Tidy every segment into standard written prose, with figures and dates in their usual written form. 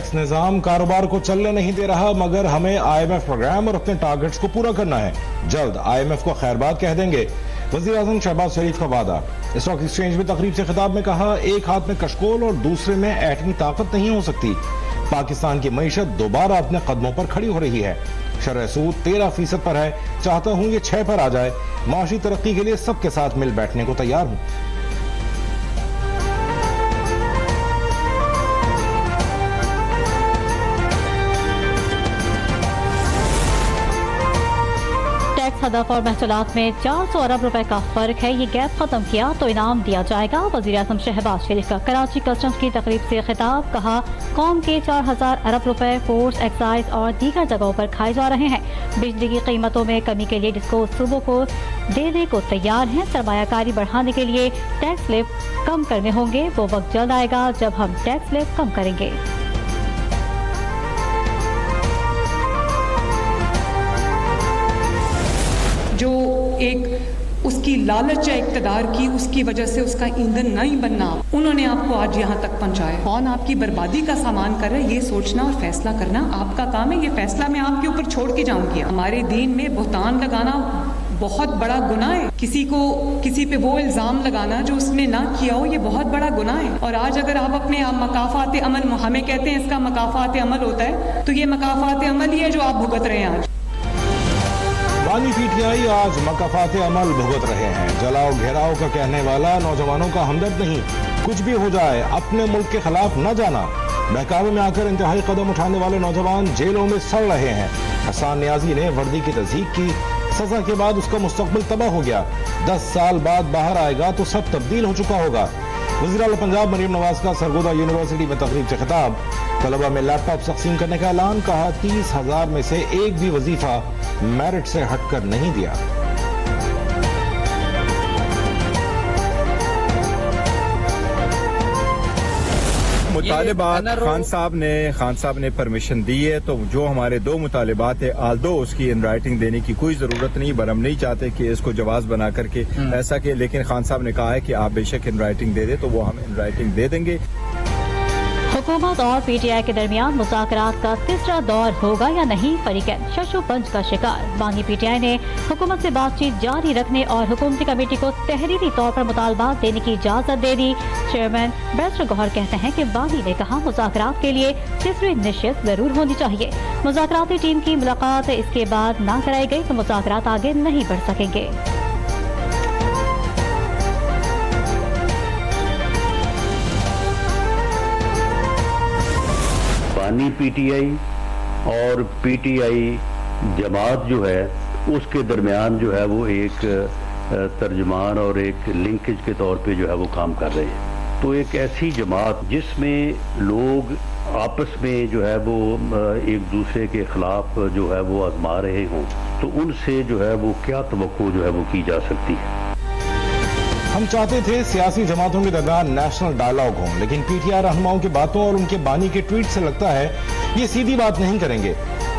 Tax निजाम कारोबार को चलने नहीं दे रहा, मगर हमें IMF प्रोग्राम और अपने टारगेट्स को पूरा करना है। जल्द IMF को खैरबाद कह देंगे, वज़ीर-ए-आज़म शहबाज शरीफ का वादा। स्टॉक एक्सचेंज में तकरीब से खिताब में कहा, एक हाथ में कशकोल और दूसरे में एटमी ताकत नहीं हो सकती। पाकिस्तान की मईशत दोबारा अपने कदमों पर खड़ी हो रही है। शरह सूद 13% पर है, चाहता हूं ये 6 पर आ जाए। माशी तरक्की के लिए सबके साथ मिल बैठने को तैयार हूं। हदफ और महसूलात में 400 अरब रुपए का फर्क है। ये गैप खत्म किया तो इनाम दिया जाएगा। वज़ीर-ए-आज़म शहबाज शरीफ का कराची कस्टम्स की तकरीब से खिताब, कहा कौम के 4000 अरब रुपए फोर्स, एक्साइज और दीगर जगहों पर खाए जा रहे हैं। बिजली की कीमतों में कमी के लिए डिस्को सूबों को देने को तैयार हैं। सरमायाकारी बढ़ाने के लिए टैक्स स्लैब कम करने होंगे। वो वक्त जल्द आएगा जब हम टैक्स स्लैब कम करेंगे। जो एक उसकी लालच है इक़्तिदार की, उसकी वजह से उसका ईंधन नहीं बनना, उन्होंने आपको आज यहाँ तक पहुँचाया। कौन आपकी बर्बादी का सामान कर रहा है, ये सोचना और फैसला करना आपका काम है। ये फैसला मैं आपके ऊपर छोड़ के जाऊँगी। हमारे दीन में बुहतान लगाना बहुत बड़ा गुनाह है। किसी पे वो इल्ज़ाम लगाना जो उसने ना किया हो, ये बहुत बड़ा गुनाह है। और आज अगर आप अपने मकाफ़ात अमल, हमें कहते हैं इसका मकाफ़ात अमल होता है, तो ये मकाफ़ात अमल ही है जो आप भुगत रहे हैं आज। बानी PTI आज मकाफात अमल भुगत रहे हैं। जलाओ घेराव का कहने वाला नौजवानों का हमदर्द नहीं। कुछ भी हो जाए, अपने मुल्क के खिलाफ न जाना। बहकावे में आकर इंतहाई कदम उठाने वाले नौजवान जेलों में सड़ रहे हैं। हसन नियाजी ने वर्दी की तज़हीक की, सजा के बाद उसका मुस्तकबिल तबाह हो गया। 10 साल बाद बाहर आएगा तो सब तब्दील हो चुका होगा। वज़ीर आला पंजाब मरीम नवाज का सरगोदा यूनिवर्सिटी में तकरीब से खिताब, तलबा में लैपटॉप तक़सीम करने का ऐलान, कहा 30,000 में से एक भी वजीफा मेरिट से हटकर नहीं दिया। मुतालिबात खान साहब ने परमिशन दी है, तो जो हमारे 2 मुतालिबात है, आल्दो उसकी इन राइटिंग देने की कोई जरूरत नहीं, पर हम नहीं चाहते कि इसको जवाब बना करके ऐसा कि, लेकिन खान साहब ने कहा है कि आप बेशक इन राइटिंग दे दे, तो वो हम इन राइटिंग दे देंगे। हुकूमत और PTI के दरमियान मुज़ाकरात का तीसरा दौर होगा या नहीं, फरीकैन शशोपंज का शिकार। बानी PTI ने हुकूमत से बातचीत जारी रखने और हुकूमती कमेटी को तहरीरी तौर पर मुतालबात देने की इजाजत दे दी। चेयरमैन बैरिस्टर गौहर कहते हैं कि बानी ने कहा मुज़ाकरात के लिए तीसरी नशिस्त जरूर होनी चाहिए। मुज़ाकराती टीम की मुलाकात इसके बाद ना कराई गई तो मुज़ाकरात आगे नहीं बढ़ सकेंगे। बानी PTI और PTI जमात जो है, उसके दरमियान जो है वो एक तर्जमान और एक लिंकेज के तौर पे जो है वो काम कर रहे हैं। तो एक ऐसी जमात जिसमें लोग आपस में जो है वो एक दूसरे के खिलाफ जो है वो आजमा रहे हों, तो उनसे जो है वो क्या तवक्को जो है वो की जा सकती है। हम चाहते थे सियासी जमातों के दरमियान नेशनल डायलॉग हो, लेकिन PTI रहनुमाओं की बातों और उनके बानी के ट्वीट से लगता है ये सीधी बात नहीं करेंगे।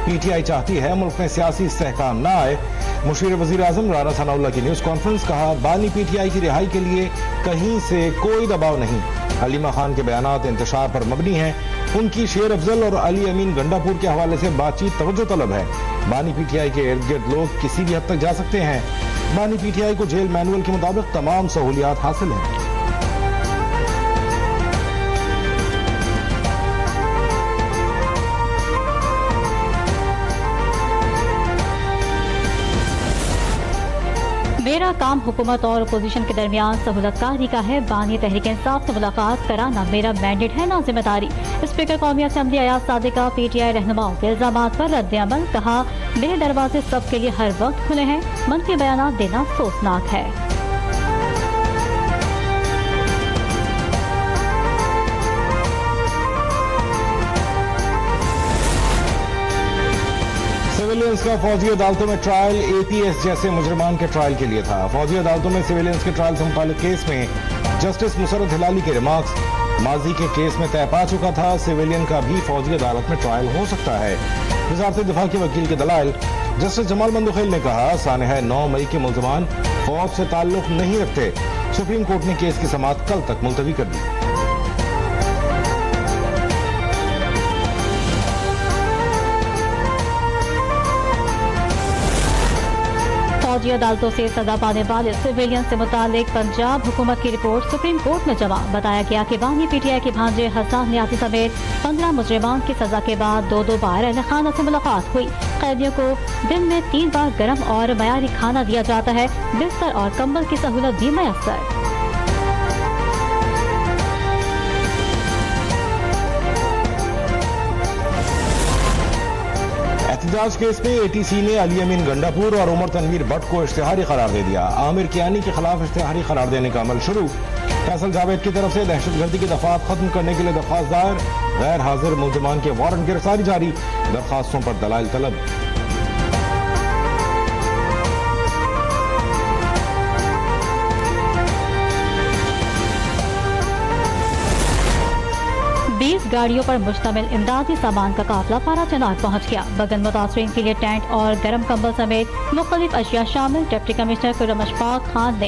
PTI चाहती है मुल्क में सियासी इस्तेहकाम न आए। मुशीर वजीर आजम राना सनाउल्लाह की न्यूज कॉन्फ्रेंस, कहा बानी PTI की रिहाई के लिए कहीं से कोई दबाव नहीं। हलीमा खान के बयानात इंतशार पर मबनी हैं। उनकी शेर अफजल और अली अमीन गंडापुर के हवाले से बातचीत तवज्जो तलब है। बानी PTI के इर्द गिर्द लोग किसी भी हद तक जा सकते हैं। बानी PTI को जेल मैनुअल के मुताबिक तमाम सहूलियात हासिल हैं। मेरा काम हुकूमत और अपोजिशन के दरमियान सहूलतकारी का है। बानी तहरीक इंसाफ से मुलाकात कराना मेरा मैंडेट है, ना जिम्मेदारी। स्पीकर कौमी असेंबली अयाज सादिका PTI रहनुमाओं के इल्जामात पर रद्द-ए-अमल, कहा मेरे दरवाजे सबके लिए हर वक्त खुले हैं। मनफी बयानात देना अफसोसनाक है। सिविलियंस का फौजी अदालतों में ट्रायल APS जैसे मुजरमान के ट्रायल के लिए था। फौजी अदालतों में सिविलियंस के ट्रायल से मुताल्लिक केस में जस्टिस मुसरत हिलाली के रिमार्क्स माजी के केस में तय पा चुका था। सिविलियन का भी फौजी अदालत में ट्रायल हो सकता है। वज़ारत दिफा के वकील के दलाइल, जस्टिस जमाल मंदुखेल ने कहा सानहा 9 मई के मुल्ज़मान फौज से ताल्लुक नहीं रखते। सुप्रीम कोर्ट ने केस की समाअत कल तक मुलतवी कर दी। फौजी अदालतों से सजा पाने वाले सिविलियन से मुतालिक पंजाब हुकूमत की रिपोर्ट सुप्रीम कोर्ट में जमा। बताया गया कि बानी पीटीआई के भांजे हसन नियाती समेत 15 मुजरिमान की सजा के बाद दो बार अहले खाना से मुलाकात हुई। कैदियों को दिन में 3 बार गर्म और मयारी खाना दिया जाता है। बिस्तर और कंबल की सहूलत भी मैसर। एहतजाज केस में एटीसी ने अली अमीन गंडापुर और उमर तनवीर भट्ट को इश्तिहारी करार दे दिया। आमिर कियानी के खिलाफ इश्तिहारी करार देने का अमल शुरू। फैसल जावेद की तरफ से दहशतगर्दी की दफात खत्म करने के लिए दरख्वास्त दायर। गैर हाजिर मुल्जिमान के वारंट गिरफ्तारी जारी। दरखास्तों पर दलाइल तलब। गाड़ियों पर मुश्तमिल इमदादी सामान का काफिला पारा चनार पहुँच गया। बगन मुतासरीन के लिए टेंट और गर्म कंबल समेत मुख्तलिफ अशिया शामिल। डिप्टी कमिश्नर खुर्रम अशफाक खान ने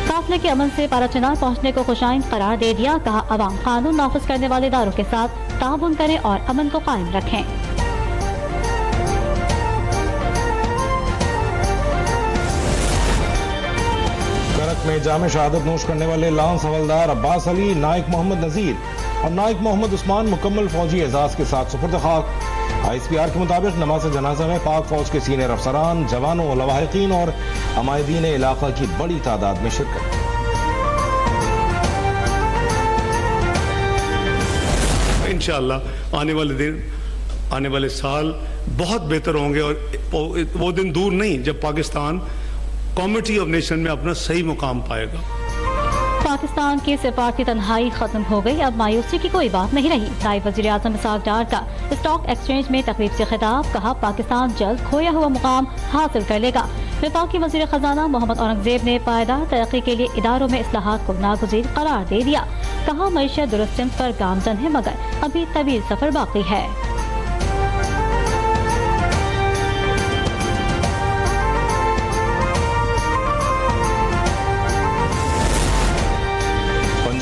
काफिले के अमन से पारा चनार पहुँचने को खुशाइन करार दे दिया। कहा, अवाम कानून नाफिज करने वाले इदारों के साथ ताउन करें और अमन को कायम रखें। करक में जामे शहादत नोश करने वाले लांस हवलदार अब्बास अली, नाइक मोहम्मद नजीर और नाइक मोहम्मद उस्मान मुकम्मल फौजी एजाज के साथ सुपुर्द खाक। ISPR के मुताबिक नमाज जनाजा में पाक फौज के सीनियर अफसरान, जवानों, लवाहिकीन और अमायदीन इलाका की बड़ी तादाद में शिरकत। इंशाअल्लाह आने वाले दिन, आने वाले साल बहुत बेहतर होंगे और वो दिन दूर नहीं जब पाकिस्तान कमेटी ऑफ नेशन में अपना सही मुकाम पाएगा। पाकिस्तान की सिफारती तन्हाई खत्म हो गई। अब मायूसी की कोई बात नहीं रही। नायब वज़ीर आज़म इसहाक डार का स्टॉक एक्सचेंज में तकरीब से खिताब। कहा, पाकिस्तान जल्द खोया हुआ मुकाम हासिल कर लेगा। वफाकी वज़ीर खजाना मोहम्मद औरंगजेब ने पायदार तरक्की के लिए इदारों में इस्लाहात को नागुज़ीर करार दे दिया। कहा, मईशत दुरुस्त सिमत पर गामजन है मगर अभी तवील सफर बाकी है।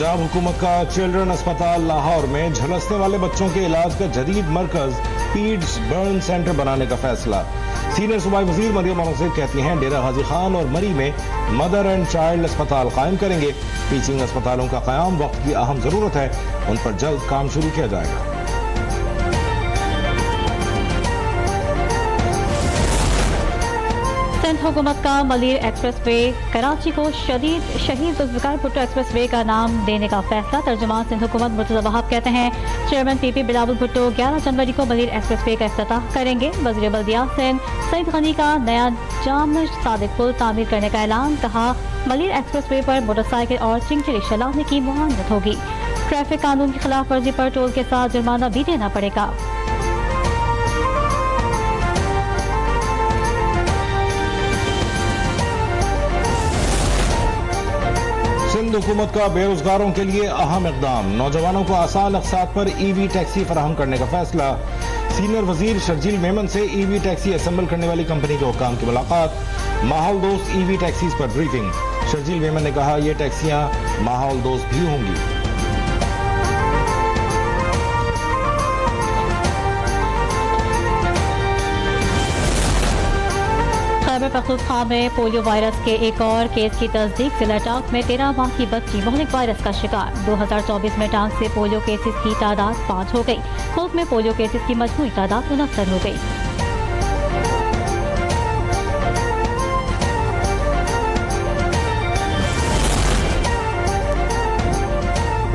पंजाब हुकूमत का चिल्ड्रन अस्पताल लाहौर में झुलसने वाले बच्चों के इलाज का जदीद मरकज पीड्स बर्न सेंटर बनाने का फैसला। सीनियर सूबाई वजीर मरियम औरंगजेब कहती हैं, डेरा गाजी खान और मरी में मदर एंड चाइल्ड अस्पताल कायम करेंगे। टीचिंग अस्पतालों का कयाम वक्त की अहम जरूरत है, उन पर जल्द काम शुरू किया जाएगा। सिंध हुकूमत का मलीर एक्सप्रेस वे कराची को शहीद जुल्फ़िकार भुट्टो एक्सप्रेस वे का नाम देने का फैसला। तर्जुमान सिंध हुकूमत मुर्तज़ा वहाब कहते हैं, चेयरमैन PP बिलावल भुट्टो 11 जनवरी को मलीर एक्सप्रेस वे का इफ्तिताह करेंगे। वज़ीर बल्दियात सिंध सईद गनी का नया जाम सादिक पुल तामीर करने का ऐलान। कहा, मलीर एक्सप्रेस वे पर मोटरसाइकिल और चिंगची रिक्शा लाने की मुआवनत होगी। ट्रैफिक कानून की खिलाफ वर्जी पर टोल के साथ जुर्माना भी देना पड़ेगा। सिंध हुकूमत का बेरोजगारों के लिए अहम इकदाम। नौजवानों को आसान अक़सात पर EV टैक्सी फराहम करने का फैसला। सीनियर वजीर शर्जील मेमन से EV टैक्सी असेंबल करने वाली कंपनी के हुक्काम की मुलाकात। माहौल दोस्त EV टैक्सीज पर ब्रीफिंग। शर्जील मेमन ने कहा, ये टैक्सियां माहौल दोस्त भी होंगी। खैबर पख्तूनख्वा में पोलियो वायरस के एक और केस की तस्दीक। जिला टांग में 13 माह की बच्ची मोहलिक वायरस का शिकार। 2024 में टांग से पोलियो केसेस की तादाद 5 हो गई। मुल्क में पोलियो केसेस की मजमूई तादाद 69 हो गई।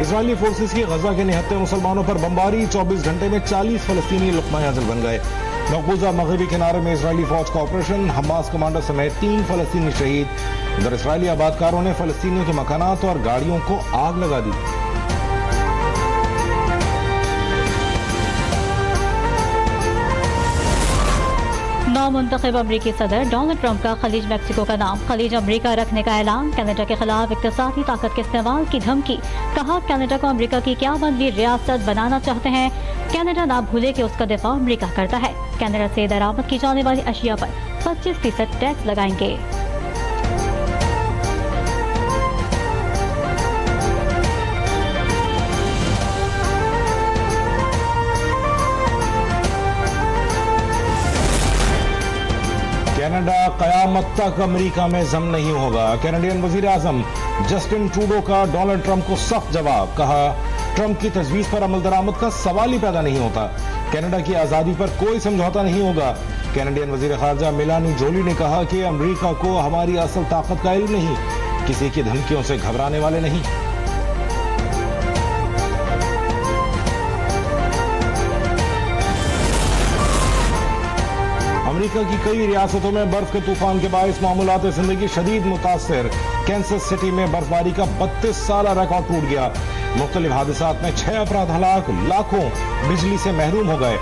इजरायली फोर्सेस की गजा के निहत्ते मुसलमानों पर बमबारी। 24 घंटे में 40 फलस्तीनी लुक़मा हासिल बन गए। मकबूजा मगरबी किनारे में इजरायली फौज का ऑपरेशन। हमास कमांडर समेत 3 फलस्तीनी शहीद। उधर इजरायली आबादकारों ने फलस्तीनियों के मकानात और गाड़ियों को आग लगा दी। नौमुंतखब अमरीकी सदर डोनाल्ड ट्रंप का खलीज मैक्सिको का नाम खलीज अमरीका रखने का ऐलान। कनाडा के खिलाफ इक़्तिसादी ताकत के इस्तेमाल की धमकी। कहा, कनाडा को अमरीका की क्या बनवी रियासत बनाना चाहते हैं। कनाडा ना भूले कि उसका दिफा अमरीका करता है। कनाडा से दरामद की जाने वाली अशिया पर 25% टैक्स लगाएंगे। कनाडा कयामत तक अमेरिका में जम नहीं होगा। कैनेडियन वजीर आजम जस्टिन ट्रूडो का डोनाल्ड ट्रंप को सख्त जवाब। कहा, ट्रंप की तजवीज पर अमल दरामद का सवाल ही पैदा नहीं होता। कनाडा की आजादी पर कोई समझौता नहीं होगा। कैनेडियन वजीर खारजा मेलानी जोली ने कहा कि अमेरिका को हमारी असल ताकत का इल्म नहीं, किसी की धमकियों से घबराने वाले नहीं। अमेरिका की कई रियासतों में बर्फ के तूफान के बायस मामूलात जिंदगी शदीद मुतासर। कैंसस सिटी में बर्फबारी का 32 साल रिकॉर्ड टूट गया। मुख्तलिफ हादसात में 6 अफराद हलाक, लाखों बिजली से महरूम हो गए।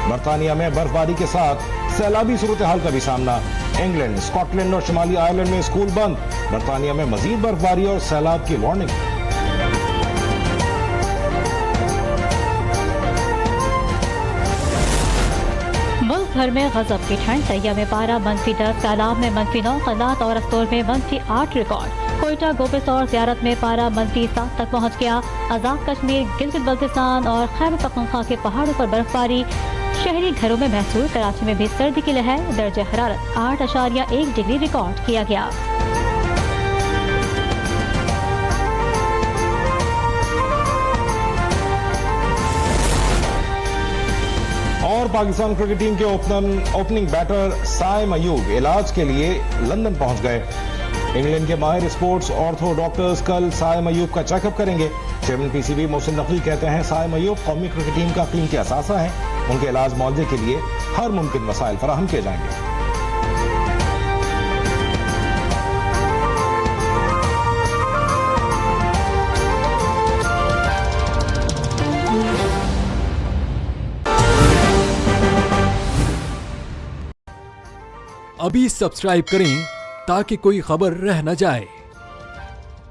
बरतानिया में बर्फबारी के साथ सैलाबी सूरत हाल का भी सामना। इंग्लैंड, स्कॉटलैंड और शुमाली आयरलैंड में स्कूल बंद। बरतानिया में मजीद बर्फबारी और सैलाब की वार्निंग। मुल्क भर में गजब की ठंड। तैया में पारा -10, कालाब में -9, कलात और अस्तोर में -8 रिकॉर्ड। कोयटा, गोबिस और ज़ियारत में पारा -7 तक पहुँच गया। आज़ाद कश्मीर, गिलगित बल्तिस्तान और खैबर पख्तूनख्वा के पहाड़ों पर बर्फबारी शहरी घरों में महसूस। कराची में भी सर्दी की लहर। दर्जे हरारत 8.1 डिग्री रिकॉर्ड किया गया। और पाकिस्तान क्रिकेट टीम के ओपनिंग बैटर साइम अयूब इलाज के लिए लंदन पहुंच गए। इंग्लैंड के माहिर स्पोर्ट्स ऑर्थो डॉक्टर्स कल साइम अयूब का चेकअप करेंगे। चेयरमैन पीसीबी मोहसिन नकवी कहते हैं, साइम अयूब कौमी क्रिकेट टीम का कीमती असासा है। उनके इलाज मुआवजे के लिए हर मुमकिन वसाइल फराहम किए जाएंगे। अभी सब्सक्राइब करें ताकि कोई खबर रह न जाए।